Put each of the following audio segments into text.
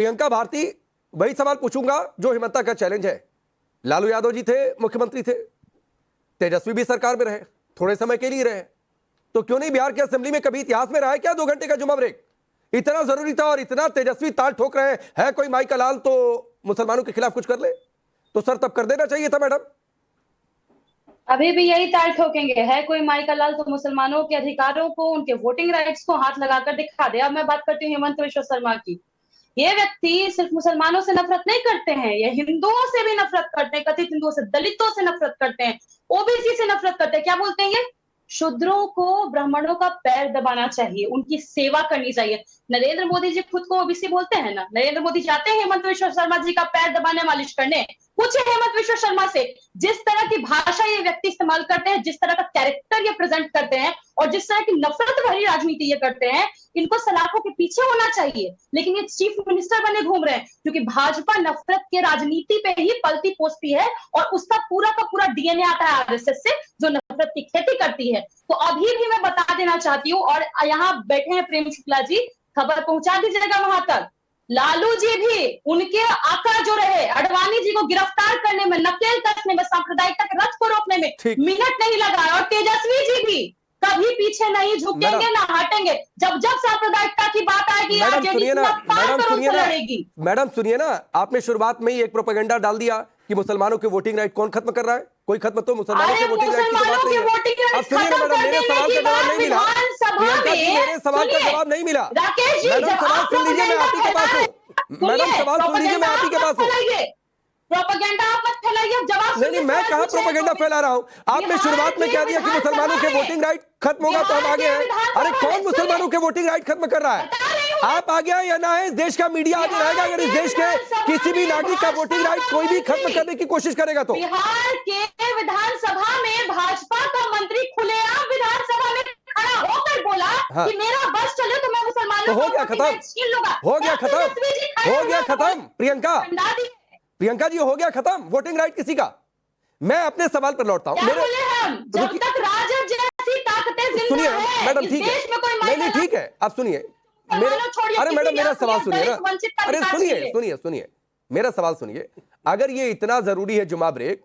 प्रियंका भारती, वही सवाल पूछूंगा जो हिमंता का चैलेंज है। लालू यादव जी थे, मुख्यमंत्री थे, तेजस्वी भी सरकार में रहे, थोड़े समय के लिए रहे, तो क्यों नहीं बिहार की असेंबली में कभी इतिहास में रहा है क्या 2 घंटे का जुमा ब्रेक? इतना जरूरी था और इतना तेजस्वी ताल ठोक रहे हैं, है कोई माई का लाल तो मुसलमानों के खिलाफ कुछ कर ले, तो सर तब कर देना चाहिए था मैडम। अभी भी यही ताल ठोकेंगे, है कोई माई का लाल तो मुसलमानों के अधिकारों को, उनके वोटिंग राइट्स को हाथ लगाकर दिखा दे। अब मैं बात करती हूँ हेमंत विश्व शर्मा की। ये व्यक्ति सिर्फ मुसलमानों से नफरत नहीं करते हैं, ये हिंदुओं से भी नफरत करते हैं, कथित हिंदुओं से, दलितों से नफरत करते हैं, ओबीसी से नफरत करते हैं। क्या बोलते हैं ये? शूद्रों को, ब्राह्मणों का पैर दबाना चाहिए, उनकी सेवा करनी चाहिए। नरेंद्र मोदी जी खुद को ओबीसी बोलते हैं ना। नरेंद्र मोदी जाते हैं हेमंत विश्व शर्मा जी का पैर दबाने, मालिश करने। पूछे हेमंत विश्व शर्मा से, जिस तरह की भाषा ये व्यक्ति इस्तेमाल करते हैं, जिस तरह का कैरेक्टर ये प्रेजेंट करते हैं और जिस तरह की नफरत भरी राजनीति ये करते हैं, इनको सलाखों के पीछे होना चाहिए। लेकिन ये चीफ मिनिस्टर बने घूम रहे हैं, क्योंकि भाजपा नफरत के राजनीति पे ही पलती पोसती है और उसका पूरा का पूरा डीएनए आता है आरएसएस से, जो नफरत की खेती करती है। तो अभी भी मैं बता देना चाहती हूँ, और यहाँ बैठे हैं प्रेम शुक्ला जी, खबर पहुंचा दीजिएगा वहां तक। लालू जी भी, उनके आका जो रहे, अडवाणी जी को गिरफ्तार करने में, नकेल कसने में, सांप्रदायिकता के रथ को रोकने में मिनट नहीं लगा। और तेजस्वी जी भी कभी पीछे नहीं झुकेंगे, ना हटेंगे। जब जब सांप्रदायिकता की बात आएगी, मैडम सुनिए ना, आपने शुरुआत में ही एक प्रोपेगेंडा डाल दिया कि मुसलमानों के वोटिंग राइट कौन खत्म कर रहा है? कोई खत्म तो मुसलमानों के वोटिंग राइट की तो बात नहीं है। अब सुनिए ना मैडम, मेरे सवाल का जवाब नहीं मिला। प्रियंका जी, मेरे सवाल का जवाब नहीं मिला। मैडम सवाल सुन लीजिए, मैं आप ही के पास हूँ। मैडम सवाल सुन लीजिए, मैं आप ही के पास हूँ। प्रोपेगेंडा आप मत फैलाइए, जवाब नहीं, मैं कहां प्रोपेगेंडा फैला रहा हूं? आपने शुरुआत में कह दिया कि मुसलमानों के वोटिंग राइट खत्म होगा तो हम आगे हैं। अरे कौन मुसलमानों के वोटिंग राइट खत्म कर रहा है? आप आगे हैं या ना है, इस देश का मीडिया आगे रहेगा अगर इस देश के किसी भी नागरिक का वोटिंग राइट कोई भी खत्म करने की कोशिश करेगा तो। बिहार के विधानसभा में भाजपा का मंत्री खुलेआम विधानसभा में खड़ा होकर बोला कि मेरा बस चले तो मैं मुसलमानों को हो गया खत्म, हो गया खत्म, हो गया खत्म। प्रियंका जी, हो गया खत्म वोटिंग राइट किसी का। मैं अपने सवाल पर लौटता हूं। जब तक राजद जैसी ताकतें सुनिए मैडम, ठीक है, नहीं ठीक है, आप सुनिए अरे मैडम मेरा सवाल सुनिए ना। अरे सुनिए मेरा सवाल सुनिए। अगर ये इतना जरूरी है जुमा ब्रेक,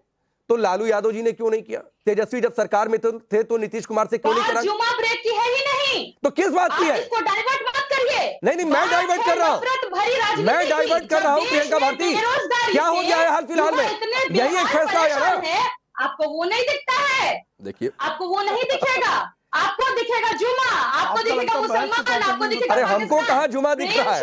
तो लालू यादव जी ने क्यों नहीं किया? तेजस्वी जब सरकार में थे तो नीतीश कुमार से क्यों नहीं करा? जुमा ब्रेक की है ही नहीं, तो किस बात की है? इसको डाइवर्ट मत करिए। नहीं, मैं डाइवर्ट कर रहा हूँ, मैं डाइवर्ट कर रहा हूँ। प्रियंका भारती, क्या हो गया है हाल फिलहाल में? यही एक फैसला आया ना। आपको वो नहीं दिखता है? देखिए, आपको वो नहीं दिखेगा, आपको दिखेगा जुमा, आपको दिखेगा मुसलमान, आपको दिखेगा। अरे हमको कहाँ जुमा दिख रहा है?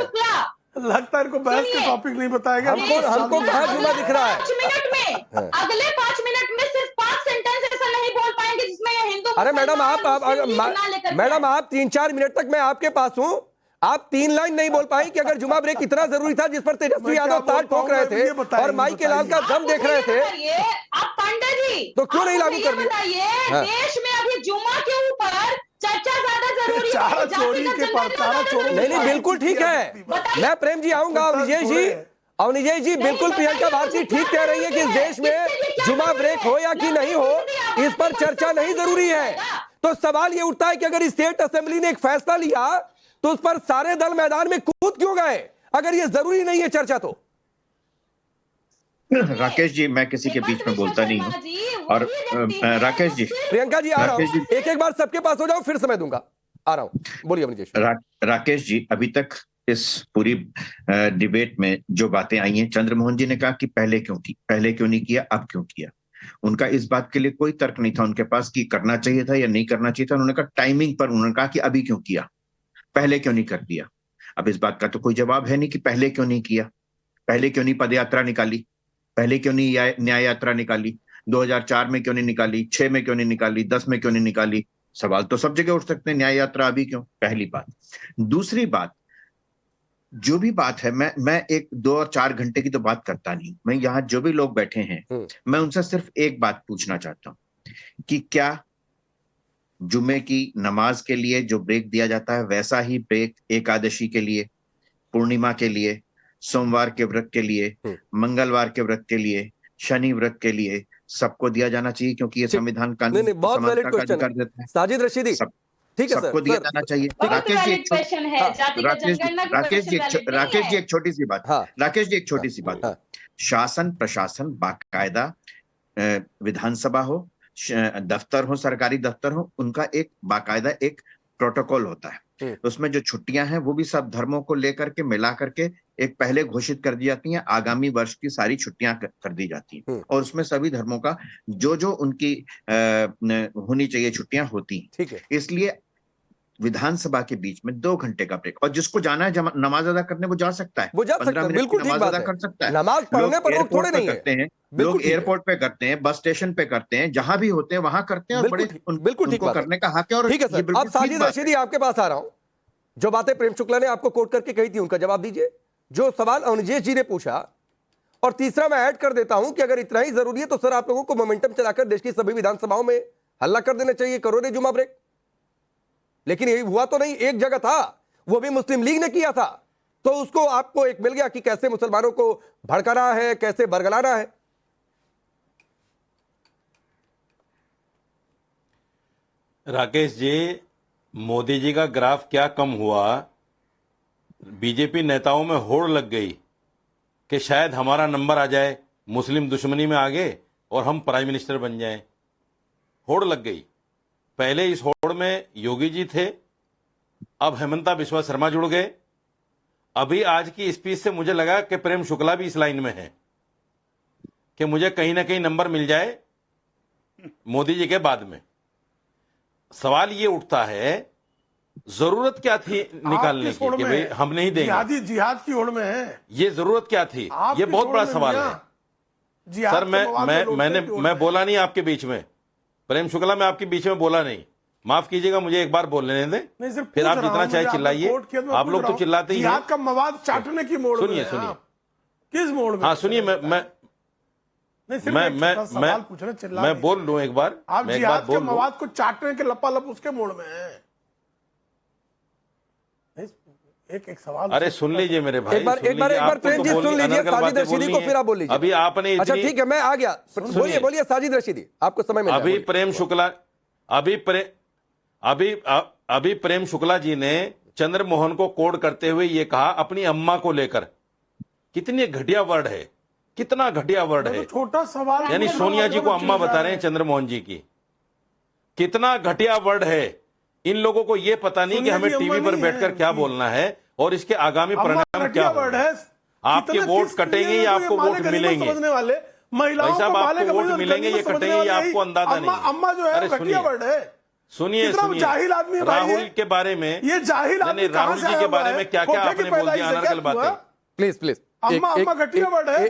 लगता है इनको बहस के टॉपिक नहीं बताएगा। हमको कहाँ जुमा दिख रहा है? 5 मिनट में, अगले 5 मिनट में सिर्फ 5 सेंटेंस ऐसा नहीं बोल पाएंगे जिसमें ये हिंदू। अरे मैडम आप 3-4 मिनट तक मैं आपके पास हूँ, आप 3 लाइन नहीं बोल पाई कि अगर जुमा ब्रेक इतना जरूरी था जिस पर तेजस्वी यादव ताल ठोक रहे थे और माई के लाल का दम देख रहे थे, आप पांडे जी तो क्यों नहीं लागू कर दिया? देश में अभी जुमा के ऊपर चर्चा ज्यादा जरूरी है। चारा चोरी के नहीं बिल्कुल ठीक है। मैं प्रेम जी आऊंगा, अवनिजय जी बिल्कुल प्रियंका भारती ठीक कह रही है कि इस देश में जुमा ब्रेक हो या कि नहीं हो, इस पर चर्चा नहीं जरूरी है। तो सवाल ये उठता है कि अगर स्टेट असेंबली ने एक फैसला लिया तो उस पर सारे दल मैदान में कूद क्यों गए, अगर ये जरूरी नहीं है चर्चा तो? राकेश जी, मैं किसी के बीच में बोलता नहीं हूँ। और राकेश जी, प्रियंका जी आ रहा हूँ, एक बार सबके पास हो जाओ, फिर समय दूंगा, आ रहा हूँ, बोलिए अवनिजेश। राकेश जी, अभी तक इस पूरी डिबेट में जो बातें आई हैं, चंद्रमोहन जी ने कहा कि पहले क्यों नहीं किया, अब क्यों किया। उनका इस बात के लिए कोई तर्क नहीं था उनके पास कि करना चाहिए था या नहीं करना चाहिए था। उन्होंने कहा टाइमिंग पर, उन्होंने कहा कि अभी क्यों किया, पहले क्यों नहीं कर दिया। अब इस बात का तो कोई जवाब है नहीं कि पहले क्यों नहीं किया, पहले क्यों नहीं पदयात्रा निकाली, पहले क्यों नहीं न्याय यात्रा निकाली, 2004 में क्यों नहीं निकाली, 6 में क्यों नहीं निकाली, 10 में क्यों नहीं निकाली। सवाल तो सब जगह उठ सकते हैं, न्याय यात्रा अभी क्यों? पहली बात। दूसरी बात, जो भी बात है, मैं 1, 2 और 4 घंटे की तो बात करता नहीं। मैं यहाँ जो भी लोग बैठे हैं, मैं उनसे सिर्फ एक बात पूछना चाहता हूं कि क्या जुमे की नमाज के लिए जो ब्रेक दिया जाता है, वैसा ही ब्रेक एकादशी के लिए, पूर्णिमा के लिए, सोमवार के व्रत के लिए, मंगलवार के व्रत के लिए, शनि व्रत के लिए सबको दिया जाना चाहिए? क्योंकि ये संविधान कानून बहुत वैलिड क्वेश्चन है। साजिद रशीदी, ठीक है सबको सर, दिया सर, जाना चाहिए। बहुत राकेश जी वैलिड क्वेश्चन है, हाँ, जाति का जनगणना की राकेश जी क्वेश्चन वैलिड नहीं राकेश जी है। एक छोटी सी बात, हाँ, राकेश जी एक छोटी सी बात, हाँ, शासन प्रशासन बाकायदा विधानसभा हो, दफ्तर हो, सरकारी दफ्तर हो, उनका एक बाकायदा एक प्रोटोकॉल होता है। उसमें जो छुट्टियां हैं वो भी सब धर्मों को लेकर के मिला करके एक पहले घोषित कर दी जाती हैं, आगामी वर्ष की सारी छुट्टियां कर दी जाती हैं, और उसमें सभी धर्मों का जो जो उनकी होनी चाहिए छुट्टियां होती हैं। ठीक है। इसलिए विधानसभा के बीच में 2 घंटे का ब्रेक, और जिसको जाना है नमाज अदा करने वो जा सकता है, वो जा सकता 15 है, मिनट की बिल्कुल ठीक नमाज बात अदा है। कर सकता है। नमाज पढ़ने पर रोक थोड़े नहीं है, करते हैं बिल्कुल लोग, ठीक है। एयरपोर्ट पे करते हैं, बस स्टेशन पे करते हैं, जहां भी होते हैं वहां करते हैं, और बड़े बिल्कुल ठीक उनको बात है। करने का हक है। और ठीक है ये सर, बिल्कुल अब साजिद ठीक बात रशीदी है। आपके पास आ रहा हूं। जो बातें प्रेम शुक्ला ने आपको कोट करके कही थी उनका जवाब दीजिए। जो सवाल अनिजेश जी ने पूछा, और तीसरा मैं ऐड कर देता हूं कि अगर इतना ही जरूरी है तो सर आप लोगों को मोमेंटम चलाकर देश की सभी विधानसभाओं में हल्ला कर देना चाहिए, करो रे जुमा ब्रेक। लेकिन यही हुआ तो नहीं, एक जगह था, वो भी मुस्लिम लीग ने किया था, तो उसको आपको एक मिल गया कि कैसे मुसलमानों को भड़काना है, कैसे बरगलाना है। राकेश जी, मोदी जी का ग्राफ क्या कम हुआ, बीजेपी नेताओं में होड़ लग गई कि शायद हमारा नंबर आ जाए, मुस्लिम दुश्मनी में आगे और हम प्राइम मिनिस्टर बन जाएं। होड़ लग गई। पहले इस होड़ में योगी जी थे, अब हेमंता बिस्वा शर्मा जुड़ गए। अभी आज की स्पीच से मुझे लगा कि प्रेम शुक्ला भी इस लाइन में है कि मुझे कहीं ना कहीं नंबर मिल जाए मोदी जी के बाद में। सवाल ये उठता है, जरूरत क्या थी निकालने की कि भाई हम नहीं देंगे, जिहाद की होड़ में है, ये जरूरत क्या थी? ये बहुत बड़ा सवाल है सर। मैं बोला नहीं आपके बीच में, प्रेम शुक्ला, मैं आपके बीच में बोला नहीं, माफ कीजिएगा, मुझे एक बार बोलने दें, फिर आप जितना चाहे चिल्लाइए। आप लोग तो चिल्लाते ही हैं। जिहाद का मवाद चाटने की मोड़ में सुनिए हैं सुनिए, आप। किस मोड़ में? हाँ सुनिए, मैं बोल लूं एक बार, आप मैं एक बार जिहाद के बोल लूं। मवाद को चाटने के लपालप उसके मोड़ में है। एक सवाल, अरे सुन लीजिए मेरे भाई, एक बार प्रेम जी सुन लीजिए साजिद रशीदी को, फिर आप बोल लीजिए। अभी आपने अच्छा ठीक है, मैं आ गया, बोलिए साजिद रशीदी, आपको समय मिला। अभी प्रेम शुक्ला, अभी प्रेम शुक्ला जी ने चंद्र मोहन को कोड करते हुए ये कहा अपनी अम्मा को लेकर। कितनी घटिया वर्ड है, कितना घटिया वर्ड है। छोटा सवाल, यानी सोनिया जी को अम्मा बता रहे हैं चंद्र मोहन जी की। कितना घटिया वर्ड है। इन लोगों को यह पता नहीं कि हमें टीवी पर बैठकर क्या बोलना है और इसके आगामी परिणाम क्या होंगे। आपके वोट कटेंगे या आपको वोट मिलेंगे? भाई साहब, आपको वोट मिलेंगे या कटेंगे ये आपको अंदाजा नहीं। अम्मा जो है, अरे सुनिए, राहुल के बारे में, ये जाहिल आदमी राहुल जी के बारे में क्या क्या आपने बोल दिया अनर्गल बातें। प्लीज अम्मा घटिया वर्ड है।